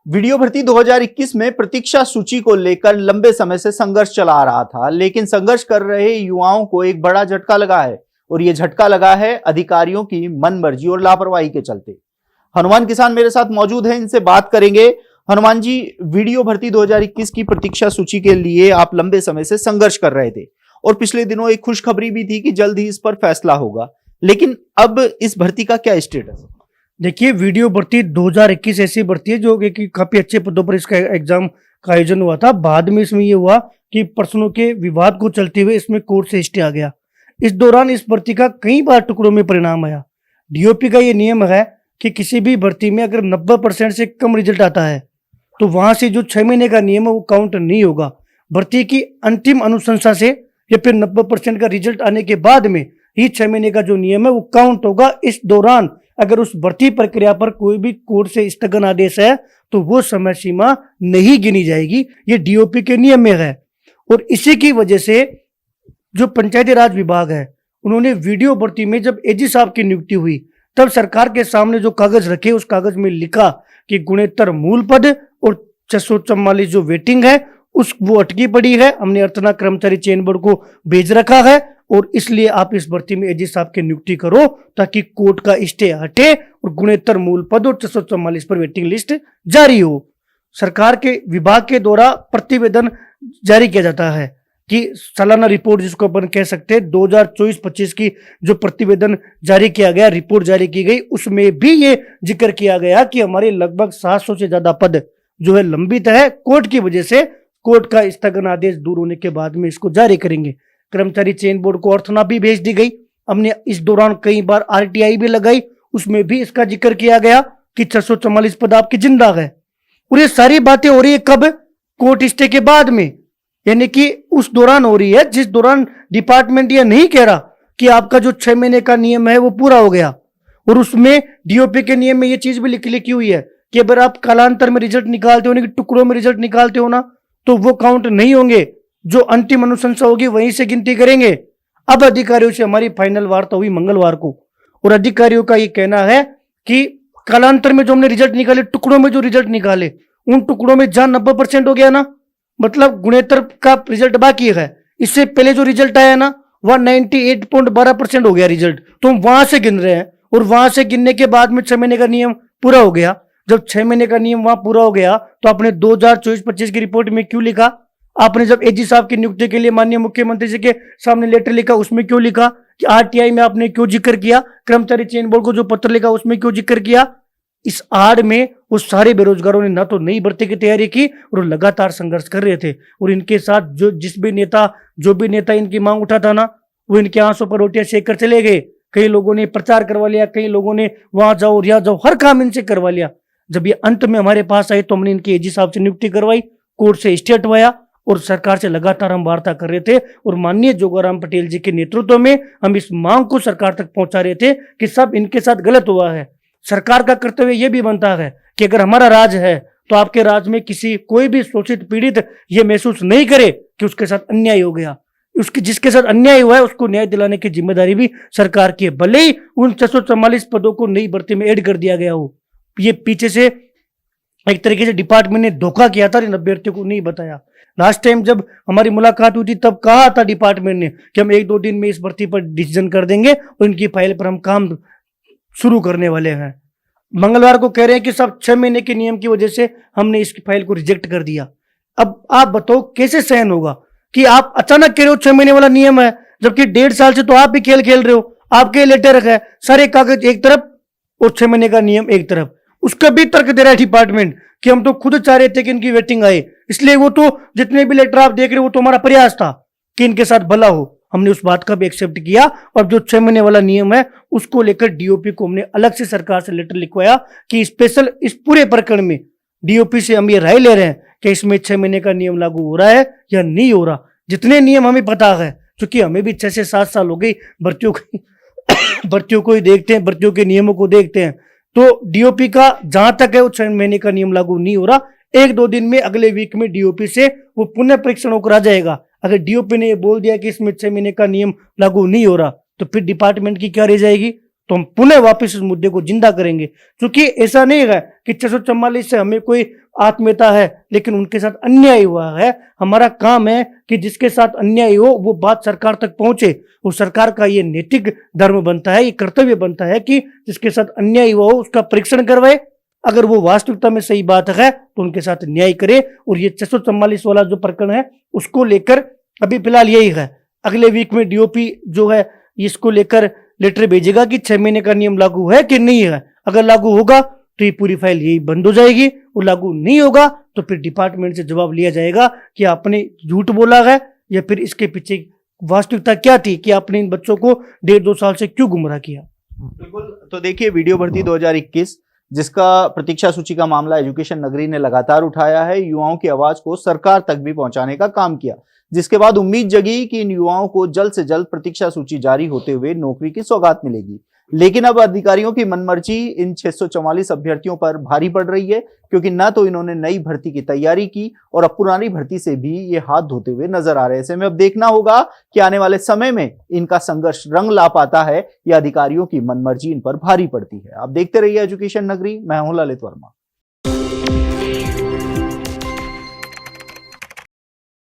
Video भर्ती 2021 में प्रतीक्षा सूची को लेकर लंबे समय से संघर्ष चला आ रहा था, लेकिन संघर्ष कर रहे युवाओं को एक बड़ा झटका लगा है और यह झटका लगा है अधिकारियों की मनमर्जी और लापरवाही के चलते। हनुमान किसान मेरे साथ मौजूद हैं, इनसे बात करेंगे। हनुमान जी, वीडियो भर्ती 2021 की प्रतीक्षा सूची के लिए आप लंबे समय से संघर्ष कर रहे थे और पिछले दिनों एक खुशखबरी भी थी कि जल्द ही इस पर फैसला होगा, लेकिन अब इस भर्ती का क्या स्टेटस है? देखिए, वीडियो भर्ती 2021 ऐसी भर्ती है जो कि काफी अच्छे पदों पर इसका एग्जाम का आयोजन हुआ था। बाद में इसमें ये हुआ कि प्रश्नों के विवाद को चलते हुए इसमें कोर्ट से स्टे आ गया। इस दौरान इस भर्ती का कई बार टुकड़ों में परिणाम आया। डीओपी का ये नियम है कि किसी भी भर्ती में अगर 90% से कम रिजल्ट आता है तो वहां से जो 6 महीने का नियम है वो काउंट नहीं होगा। भर्ती की अंतिम अनुशंसा से या फिर 90% का रिजल्ट आने के बाद में ही 6 महीने का जो नियम है वो काउंट होगा। इस दौरान अगर उस भर्ती प्रक्रिया पर कोई भी कोर्ट से स्थगन आदेश है तो वो समय सीमा नहीं गिनी जाएगी। ये डीओपी के नियम में है और इसी की वजह से जो पंचायती राज विभाग है उन्होंने वीडियो भर्ती में जब एजी साहब की नियुक्ति हुई तब सरकार के सामने जो कागज रखे उस कागज में लिखा कि गुणेत्तर मूल पद और 644 जो वेटिंग है वो अटकी पड़ी है। हमने अर्चना कर्मचारी चयन बोर्ड को भेज रखा है और इसलिए आप इस भर्ती में एजी साहब की नियुक्ति करो ताकि कोर्ट का स्टे हटे और गुणेत्तर मूल पद और 644 पर वेटिंग लिस्ट जारी हो। सरकार के विभाग के द्वारा प्रतिवेदन जारी किया जाता है कि सालाना रिपोर्ट जिसको अपन कह सकते हैं 2024-25 की जो प्रतिवेदन जारी किया गया, रिपोर्ट जारी की गई, उसमें भी ये जिक्र किया गया कि हमारे लगभग 700 से ज्यादा पद जो है लंबित है। कोर्ट की वजह से कोर्ट का स्थगन आदेश दूर होने के बाद में इसको जारी करेंगे। कर्मचारी चयन बोर्ड को अर्थना भी भेज दी गई। हमने इस दौरान कई बार आरटीआई भी लगाई, उसमें भी इसका जिक्र किया गया कि 644 पद आपकी जिंदा है। और ये सारी बातें हो रही है कब? कोर्ट स्टे के बाद में, यानी कि उस दौरान हो रही है जिस दौरान डिपार्टमेंट ये नहीं कह रहा कि आपका जो 6 महीने का नियम है वो पूरा हो गया। और उसमें डीओपी के नियम में ये चीज भी लिखी हुई है कि अगर आप कालांतर में रिजल्ट निकालते हो, टुकड़ों में रिजल्ट निकालते हो ना, तो वो काउंट नहीं होंगे। जो अंतिम अनुशंसा होगी वहीं से गिनती करेंगे। अब अधिकारियों से हमारी फाइनल वार्ता हुई मंगलवार को और अधिकारियों का ये कहना है कि कालांतर में जो हमने रिजल्ट निकाले, टुकड़ों में जो रिजल्ट निकाले, उन टुकड़ों में जहां 90% हो गया ना, मतलब गुणेत्तर का रिजल्ट बाकी है, इससे पहले जो रिजल्ट आया ना वह 98.12% हो गया रिजल्ट, तो हम वहां से गिन रहे हैं। और वहां से गिनने के बाद में 6 महीने का नियम पूरा हो गया। जब 6 महीने का नियम वहां पूरा हो गया तो आपने 2024-25 की रिपोर्ट में क्यों लिखा? आपने जब एजी साहब की नियुक्ति के लिए माननीय मुख्यमंत्री जी के सामने लेटर लिखा उसमें क्यों लिखा? कि आरटीआई में आपने क्यों जिक्र किया? कर्मचारी चयन बोर्ड को जो पत्र लिखा उसमें क्यों जिक्र किया? इस आड़ में वो सारे बेरोजगारों ने ना तो नई भर्ती की तैयारी की और लगातार संघर्ष कर रहे थे। और इनके साथ जो भी नेता इनकी मांग उठा था ना, वो इनके आंसू पर रोटियां सेक कर चले गए। कई लोगों ने प्रचार करवा लिया, कई लोगों ने वहां जाओ और यहाँ जाओ, हर काम इनसे करवा लिया। जब ये अंत में हमारे पास आए तो हमने इनकी एजी साहब से नियुक्ति करवाई, कोर्ट से स्टे हटवाया और सरकार से लगातार हम वार्ता कर रहे थे। और माननीय जोगाराम पटेल जी के नेतृत्व में हम इस मांग को सरकार तक पहुंचा रहे थे कि सब इनके साथ गलत हुआ है। सरकार का कर्तव्य यह भी बनता है कि अगर हमारा राज है तो आपके राज में कोई भी शोषित पीड़ित ये महसूस नहीं करे कि उसके साथ अन्याय हो गया। जिसके साथ अन्याय हुआ है उसको न्याय दिलाने की जिम्मेदारी भी सरकार की है, भले ही उन 644 पदों को नई भर्ती में ऐड कर दिया गया हो। ये पीछे से एक तरीके से डिपार्टमेंट ने धोखा किया था, इन अभ्यर्थियों को नहीं बताया। लास्ट टाइम जब हमारी मुलाकात हुई थी तब कहा था डिपार्टमेंट ने कि हम 1-2 दिन में इस भर्ती पर डिसीजन कर देंगे और इनकी फाइल पर हम काम शुरू करने वाले हैं। मंगलवार को कह रहे हैं कि सब 6 महीने के नियम की वजह से हमने इस फाइल को रिजेक्ट कर दिया। अब आप बताओ कैसे सहन होगा कि आप अचानक कह रहे हो 6 महीने वाला नियम है, जबकि 1.5 साल से तो आप भी खेल खेल रहे हो। आपके लेटर है, सारे कागज एक तरफ और 6 महीने का नियम एक तरफ। उसका भी तर्क दे रहा है डिपार्टमेंट कि हम तो खुद चाह रहे थे कि इनकी वेटिंग आए, इसलिए वो तो जितने भी लेटर आप देख रहे हो वो तो हमारा प्रयास था कि इनके साथ भला हो। हमने उस बात का भी एक्सेप्ट किया और जो 6 महीने वाला नियम है उसको लेकर डीओपी को हमने अलग से सरकार से लेटर लिखवाया कि स्पेशल इस पूरे प्रकरण में डीओपी से हम ये राय ले रहे हैं कि इसमें 6 महीने का नियम लागू हो रहा है या नहीं हो रहा। जितने नियम हमें पता है, क्योंकि हमें भी 6 से 7 साल हो गई भर्तियों को ही देखते हैं, भर्तियों के नियमों को देखते हैं, तो डीओपी का जहां तक है वो 6 महीने का नियम लागू नहीं हो रहा। 1-2 दिन में अगले वीक में डीओपी से वो पुनः परीक्षण होकर आ जाएगा। अगर डीओपी ने बोल दिया कि इसमें 6 महीने का नियम लागू नहीं हो रहा तो फिर डिपार्टमेंट की क्या रह जाएगी? तो तो हम पुनः वापस इस मुद्दे को जिंदा करेंगे। क्योंकि ऐसा नहीं है कि 644 से हमें कोई आत्मीयता है, लेकिन उनके साथ अन्याय हुआ है। हमारा काम है कि जिसके साथ अन्याय हो वो बात सरकार तक पहुंचे, और सरकार का ये नैतिक धर्म बनता है, ये कर्तव्य बनता है कि जिसके साथ अन्याय हुआ हो उसका परीक्षण करवाए। अगर वो वास्तविकता में सही बात है तो उनके साथ न्याय करे। और ये 644 वाला जो प्रकरण है उसको लेकर अभी फिलहाल यही है। अगले वीक में डीओपी जो है इसको लेकर लेटर भेजेगा कि 6 महीने का नियम लागू है कि नहीं है। अगर लागू होगा तो ये पूरी फाइल यही बंद हो जाएगी, और लागू नहीं होगा तो फिर डिपार्टमेंट से जवाब लिया जाएगा कि आपने झूठ बोला है या फिर इसके पीछे वास्तविकता क्या थी कि आपने इन बच्चों को 1.5-2 साल से क्यों गुमराह किया। बिल्कुल। तो देखिए, वीडियो भर्ती 2021 जिसका प्रतीक्षा सूची का मामला एजुकेशन नगरी ने लगातार उठाया है, युवाओं की आवाज को सरकार तक भी पहुंचाने का काम किया, जिसके बाद उम्मीद जगी कि इन युवाओं को जल्द से जल्द प्रतीक्षा सूची जारी होते हुए नौकरी की सौगात मिलेगी। लेकिन अब अधिकारियों की मनमर्जी इन 644 अभ्यर्थियों पर भारी पड़ रही है, क्योंकि न तो इन्होंने नई भर्ती की तैयारी की और अब पुरानी भर्ती से भी ये हाथ धोते हुए नजर आ रहे हैं। ऐसे में अब देखना होगा कि आने वाले समय में इनका संघर्ष रंग ला पाता है या अधिकारियों की मनमर्जी इन पर भारी पड़ती है। आप देखते रहिए एजुकेशन नगरी। मैं हूं ललित वर्मा।